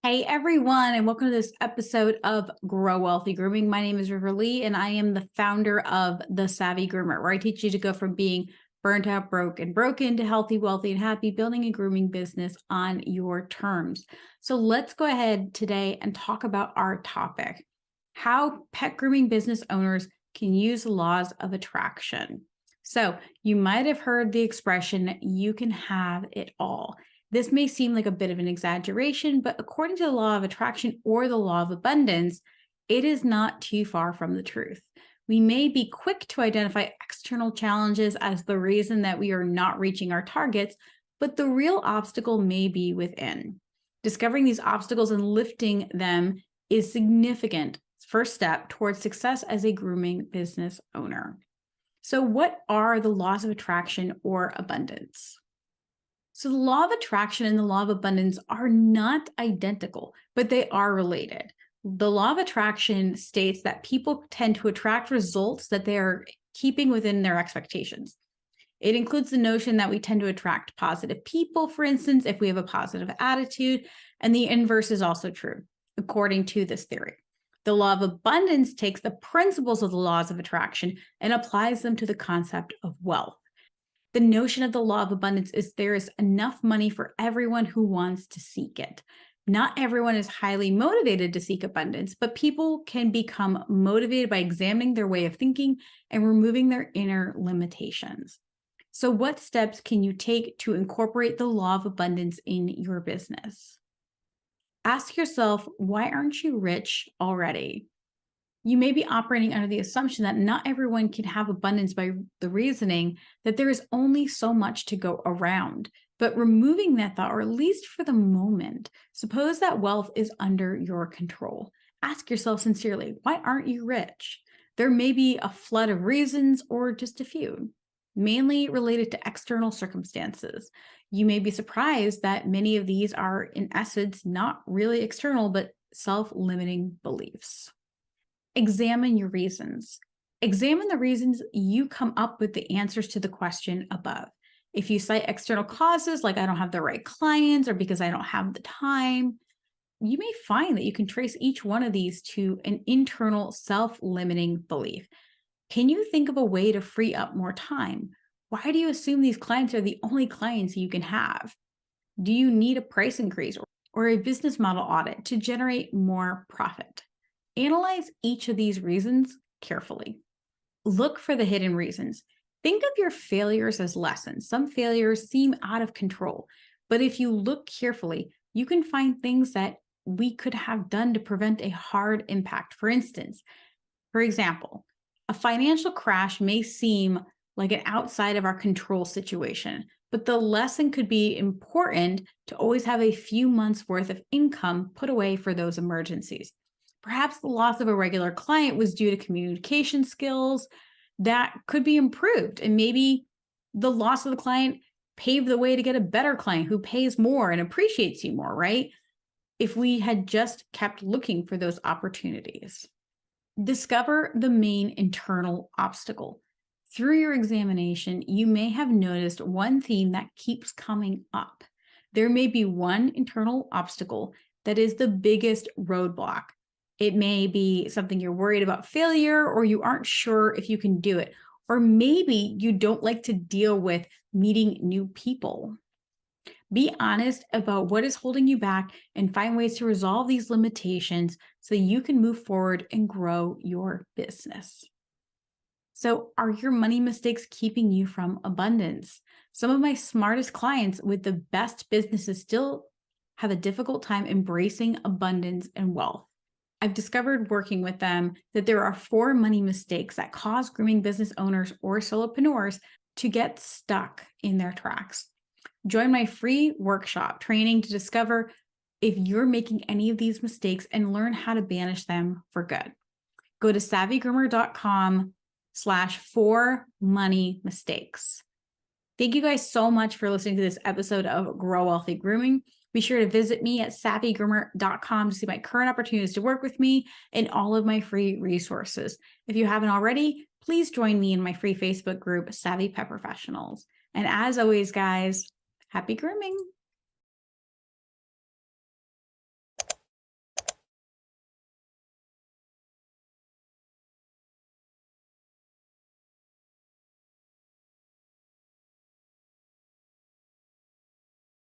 Hey everyone, and welcome to this episode of Grow Wealthy Grooming. My name is River Lee, and I am the founder of the Savvy Groomer, where I teach you to go from being burnt out, broke, and broken to healthy, wealthy, and happy, building a grooming business on your terms. So let's go ahead today and talk about our topic, how pet grooming business owners can use the laws of attraction. So you might have heard the expression, you can have it all. This may seem like a bit of an exaggeration, but according to the law of attraction or the law of abundance, it is not too far from the truth. We may be quick to identify external challenges as the reason that we are not reaching our targets, but the real obstacle may be within. Discovering these obstacles and lifting them is significant first step towards success as a grooming business owner. So what are the laws of attraction or abundance? So the law of attraction and the law of abundance are not identical, but they are related. The law of attraction states that people tend to attract results that they are keeping within their expectations. It includes the notion that we tend to attract positive people, for instance, if we have a positive attitude, and the inverse is also true, according to this theory. The law of abundance takes the principles of the laws of attraction and applies them to the concept of wealth. The notion of the law of abundance is there is enough money for everyone who wants to seek it. Not everyone is highly motivated to seek abundance, but people can become motivated by examining their way of thinking and removing their inner limitations. So what steps can you take to incorporate the law of abundance in your business? Ask yourself, why aren't you rich already? You may be operating under the assumption that not everyone can have abundance by the reasoning that there is only so much to go around. But removing that thought, or at least for the moment, suppose that wealth is under your control. Ask yourself sincerely, why aren't you rich? There may be a flood of reasons or just a few, mainly related to external circumstances. You may be surprised that many of these are, in essence, not really external, but self-limiting beliefs. Examine your reasons. Examine the reasons you come up with the answers to the question above. If you cite external causes like I don't have the right clients or because I don't have the time, you may find that you can trace each one of these to an internal self-limiting belief. Can you think of a way to free up more time? Why do you assume these clients are the only clients you can have? Do you need a price increase or a business model audit to generate more profit? Analyze each of these reasons carefully. Look for the hidden reasons. Think of your failures as lessons. Some failures seem out of control, but if you look carefully, you can find things that we could have done to prevent a hard impact. For instance, for example, a financial crash may seem like an outside of our control situation, but the lesson could be important to always have a few months worth of income put away for those emergencies. Perhaps the loss of a regular client was due to communication skills that could be improved. And maybe the loss of the client paved the way to get a better client who pays more and appreciates you more, right? If we had just kept looking for those opportunities. Discover the main internal obstacle. Through your examination, you may have noticed one theme that keeps coming up. There may be one internal obstacle that is the biggest roadblock. It may be something you're worried about failure, or you aren't sure if you can do it. Or maybe you don't like to deal with meeting new people. Be honest about what is holding you back and find ways to resolve these limitations so you can move forward and grow your business. So, are your money mistakes keeping you from abundance? Some of my smartest clients with the best businesses still have a difficult time embracing abundance and wealth. I've discovered working with them that there are 4 money mistakes that cause grooming business owners or solopreneurs to get stuck in their tracks. Join my free workshop training to discover if you're making any of these mistakes and learn how to banish them for good. Go to savvygroomer.com/4moneymistakes. Thank you guys so much for listening to this episode of Grow Wealthy Grooming. Be sure to visit me at savvygroomer.com to see my current opportunities to work with me and all of my free resources. If you haven't already, please join me in my free Facebook group, Savvy Pet Professionals. And as always, guys, happy grooming.